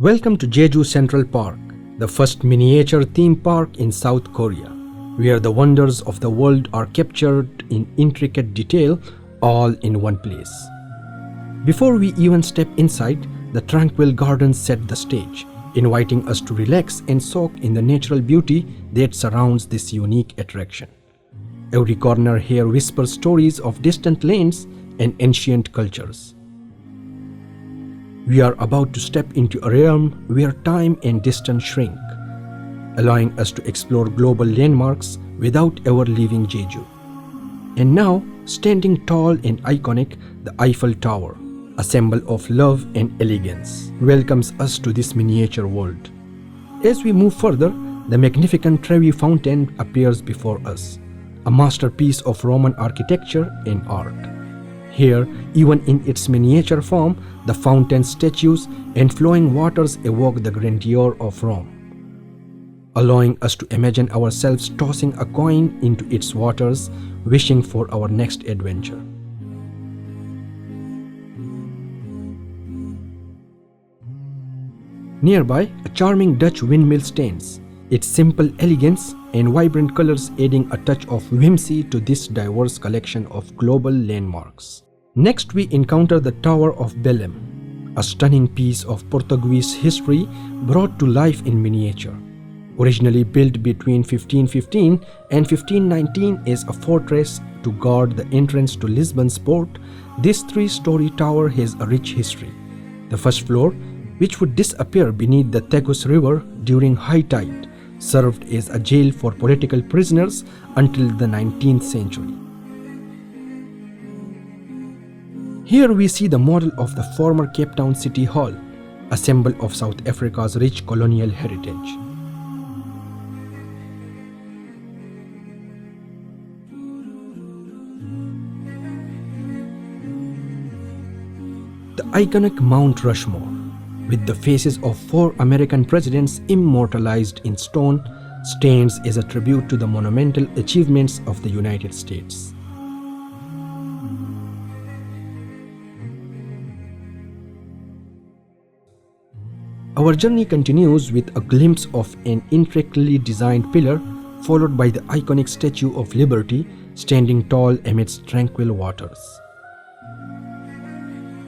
Welcome to Jeju Central Park, the first miniature theme park in South Korea, where the wonders of the world are captured in intricate detail, all in one place. Before we even step inside, the tranquil gardens set the stage, inviting us to relax and soak in the natural beauty that surrounds this unique attraction. Every corner here whispers stories of distant lands and ancient cultures. We are about to step into a realm where time and distance shrink, allowing us to explore global landmarks without ever leaving Jeju. And now, standing tall and iconic, the Eiffel Tower, a symbol of love and elegance, welcomes us to this miniature world. As we move further, the magnificent Trevi Fountain appears before us, a masterpiece of Roman architecture and art. Here, even in its miniature form, the fountain statues and flowing waters evoke the grandeur of Rome, allowing us to imagine ourselves tossing a coin into its waters, wishing for our next adventure. Nearby, a charming Dutch windmill stands, its simple elegance and vibrant colors adding a touch of whimsy to this diverse collection of global landmarks. Next, we encounter the Tower of Belém, a stunning piece of Portuguese history brought to life in miniature. Originally built between 1515 and 1519 as a fortress to guard the entrance to Lisbon's port, this three-story tower has a rich history. The first floor, which would disappear beneath the Tagus River during high tide, served as a jail for political prisoners until the 19th century. Here we see the model of the former Cape Town City Hall, a symbol of South Africa's rich colonial heritage. The iconic Mount Rushmore, with the faces of 4 American presidents immortalized in stone, stands as a tribute to the monumental achievements of the United States. Our journey continues with a glimpse of an intricately designed pillar, followed by the iconic Statue of Liberty standing tall amidst tranquil waters.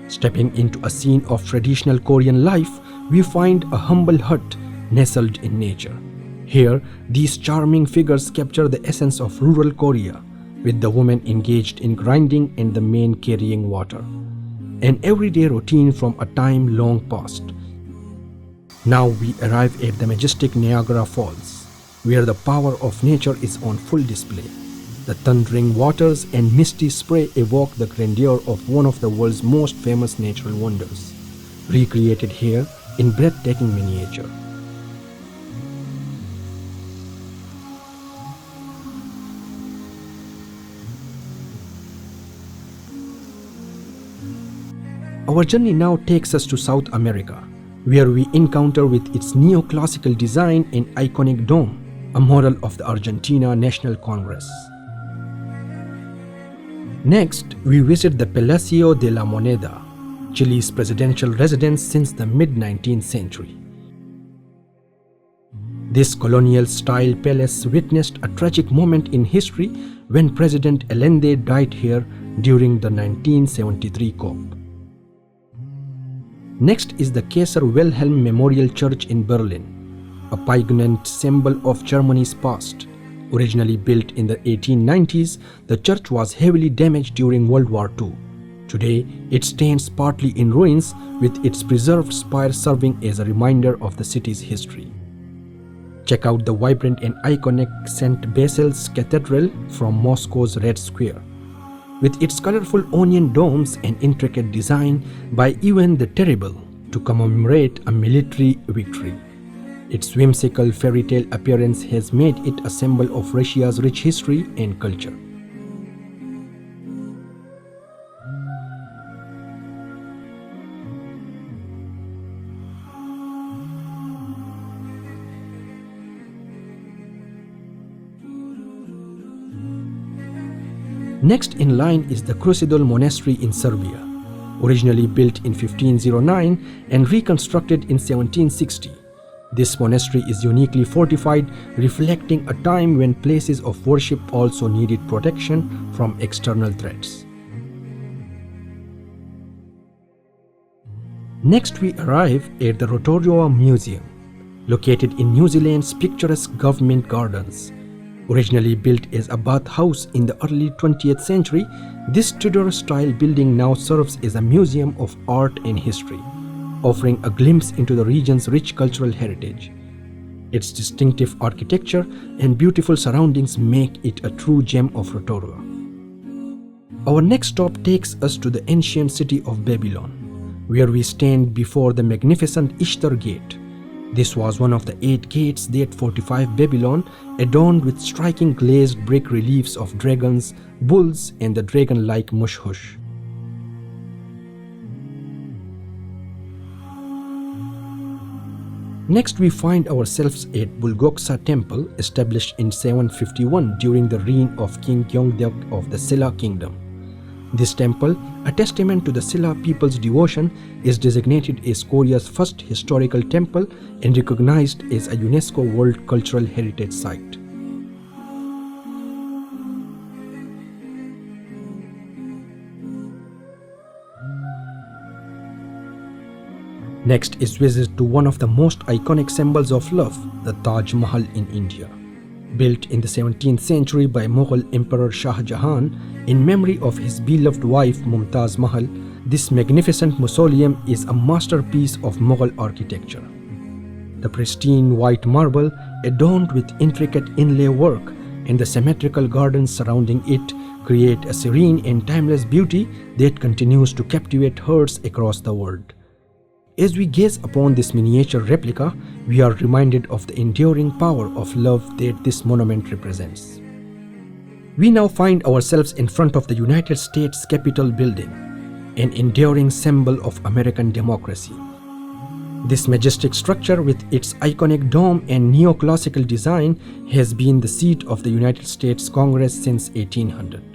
Stepping into a scene of traditional Korean life, we find a humble hut nestled in nature. Here, these charming figures capture the essence of rural Korea, with the woman engaged in grinding and the men carrying water. An everyday routine from a time long past. Now we arrive at the majestic Niagara Falls, where the power of nature is on full display. The thundering waters and misty spray evoke the grandeur of one of the world's most famous natural wonders, recreated here in breathtaking miniature. Our journey now takes us to South America, where we encounter with its neoclassical design and iconic dome, a model of the Argentina National Congress. Next, we visit the Palacio de la Moneda, Chile's presidential residence since the mid-19th century. This colonial-style palace witnessed a tragic moment in history when President Allende died here during the 1973 COP. Next is the Kaiser Wilhelm Memorial Church in Berlin, a poignant symbol of Germany's past. Originally built in the 1890s, the church was heavily damaged during World War II. Today, it stands partly in ruins, with its preserved spire serving as a reminder of the city's history. Check out the vibrant and iconic St. Basil's Cathedral from Moscow's Red Square, with its colorful onion domes and intricate design by Ivan the Terrible to commemorate a military victory. Its whimsical fairy tale appearance has made it a symbol of Russia's rich history and culture. Next in line is the Crusadal Monastery in Serbia, originally built in 1509 and reconstructed in 1760. This monastery is uniquely fortified, reflecting a time when places of worship also needed protection from external threats. Next, we arrive at the Rotorua Museum, located in New Zealand's picturesque government gardens. Originally built as a bathhouse in the early 20th century, this Tudor-style building now serves as a museum of art and history, offering a glimpse into the region's rich cultural heritage. Its distinctive architecture and beautiful surroundings make it a true gem of Rotorua. Our next stop takes us to the ancient city of Babylon, where we stand before the magnificent Ishtar Gate. This was one of the 8 gates that fortify Babylon, adorned with striking glazed brick reliefs of dragons, bulls, and the dragon-like Mushhush. Next, we find ourselves at Bulgoksa Temple, established in 751 during the reign of King Gyeongdeok of the Silla Kingdom. This temple, a testament to the Silla people's devotion, is designated as Korea's first historical temple and recognized as a UNESCO World Cultural Heritage Site. Next is visit to one of the most iconic symbols of love, the Taj Mahal in India. Built in the 17th century by Mughal Emperor Shah Jahan in memory of his beloved wife Mumtaz Mahal, this magnificent mausoleum is a masterpiece of Mughal architecture. The pristine white marble, adorned with intricate inlay work, and the symmetrical gardens surrounding it create a serene and timeless beauty that continues to captivate hearts across the world. As we gaze upon this miniature replica, we are reminded of the enduring power of love that this monument represents. We now find ourselves in front of the United States Capitol building, an enduring symbol of American democracy. This majestic structure, with its iconic dome and neoclassical design, has been the seat of the United States Congress since 1800.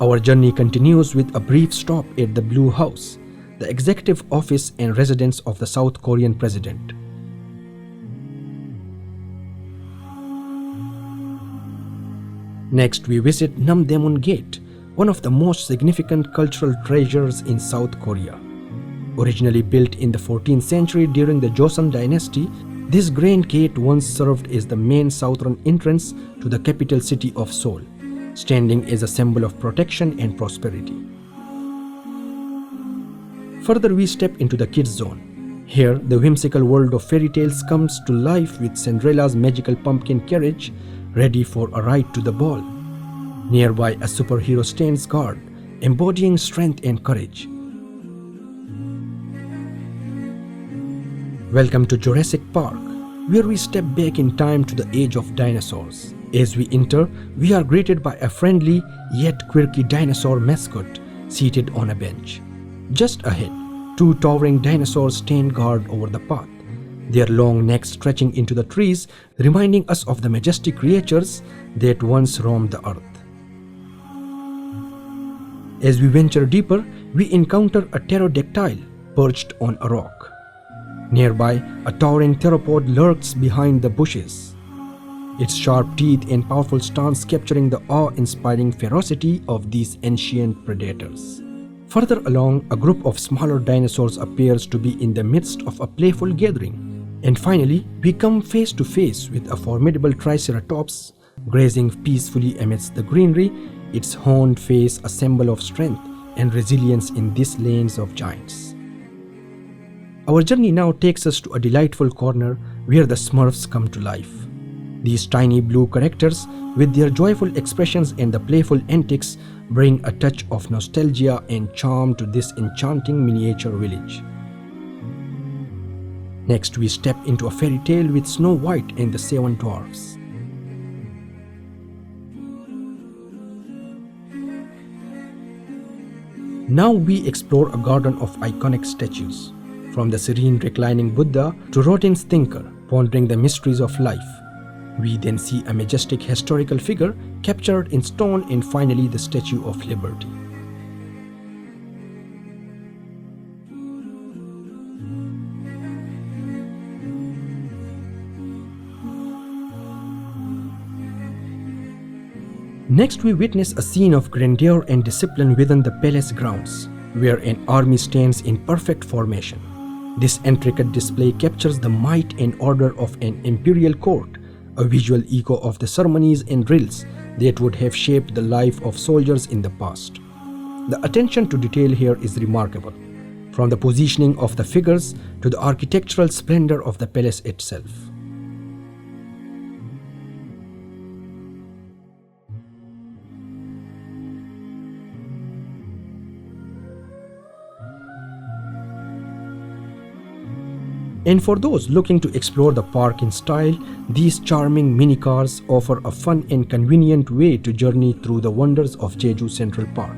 Our journey continues with a brief stop at the Blue House, the executive office and residence of the South Korean president. Next, we visit Namdaemun Gate, one of the most significant cultural treasures in South Korea. Originally built in the 14th century during the Joseon dynasty, this grand gate once served as the main southern entrance to the capital city of Seoul, standing as a symbol of protection and prosperity. Further, we step into the kids zone. Here, the whimsical world of fairy tales comes to life with Cinderella's magical pumpkin carriage, ready for a ride to the ball. Nearby, a superhero stands guard, embodying strength and courage. Welcome to Jurassic Park, where we step back in time to the age of dinosaurs. As we enter, we are greeted by a friendly yet quirky dinosaur mascot seated on a bench. Just ahead, 2 towering dinosaurs stand guard over the path, their long necks stretching into the trees, reminding us of the majestic creatures that once roamed the earth. As we venture deeper, we encounter a pterodactyl perched on a rock. Nearby, a towering theropod lurks behind the bushes, its sharp teeth and powerful stance capturing the awe-inspiring ferocity of these ancient predators. Further along, a group of smaller dinosaurs appears to be in the midst of a playful gathering. And finally, we come face to face with a formidable Triceratops grazing peacefully amidst the greenery, its horned face a symbol of strength and resilience in this land of giants. Our journey now takes us to a delightful corner where the Smurfs come to life. These tiny blue characters, with their joyful expressions and the playful antics, bring a touch of nostalgia and charm to this enchanting miniature village. Next, we step into a fairy tale with Snow White and the 7 Dwarfs. Now we explore a garden of iconic statues. from the serene reclining Buddha to Rodin's thinker pondering the mysteries of life. We then see a majestic historical figure captured in stone and finally the Statue of Liberty. Next, we witness a scene of grandeur and discipline within the palace grounds, where an army stands in perfect formation. This intricate display captures the might and order of an imperial court, a visual echo of the ceremonies and drills that would have shaped the life of soldiers in the past. The attention to detail here is remarkable, from the positioning of the figures to the architectural splendor of the palace itself. And for those looking to explore the park in style, these charming mini cars offer a fun and convenient way to journey through the wonders of Jeju Central Park.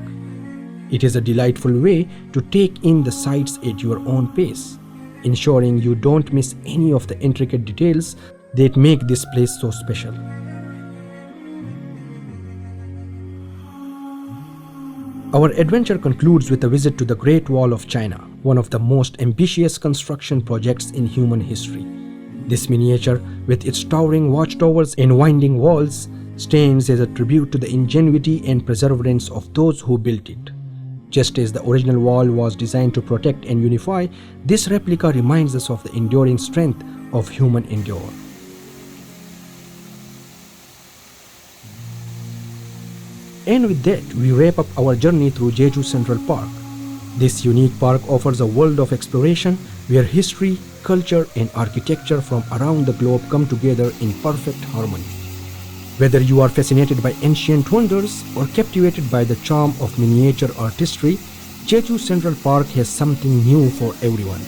It is a delightful way to take in the sights at your own pace, ensuring you don't miss any of the intricate details that make this place so special. Our adventure concludes with a visit to the Great Wall of China, one of the most ambitious construction projects in human history. This miniature, with its towering watchtowers and winding walls, stands as a tribute to the ingenuity and perseverance of those who built it. Just as the original wall was designed to protect and unify, this replica reminds us of the enduring strength of human endeavor. And with that, we wrap up our journey through Jeju Central Park. This unique park offers a world of exploration where history, culture, and architecture from around the globe come together in perfect harmony. Whether you are fascinated by ancient wonders or captivated by the charm of miniature artistry, Jeju Central Park has something new for everyone.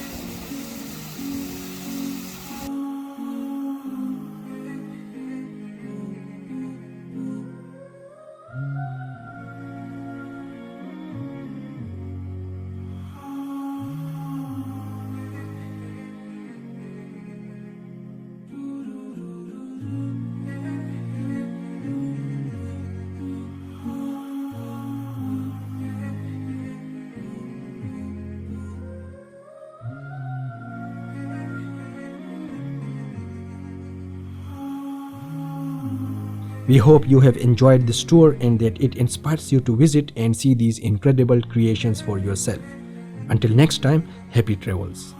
We hope you have enjoyed this tour and that it inspires you to visit and see these incredible creations for yourself. Until next time, happy travels.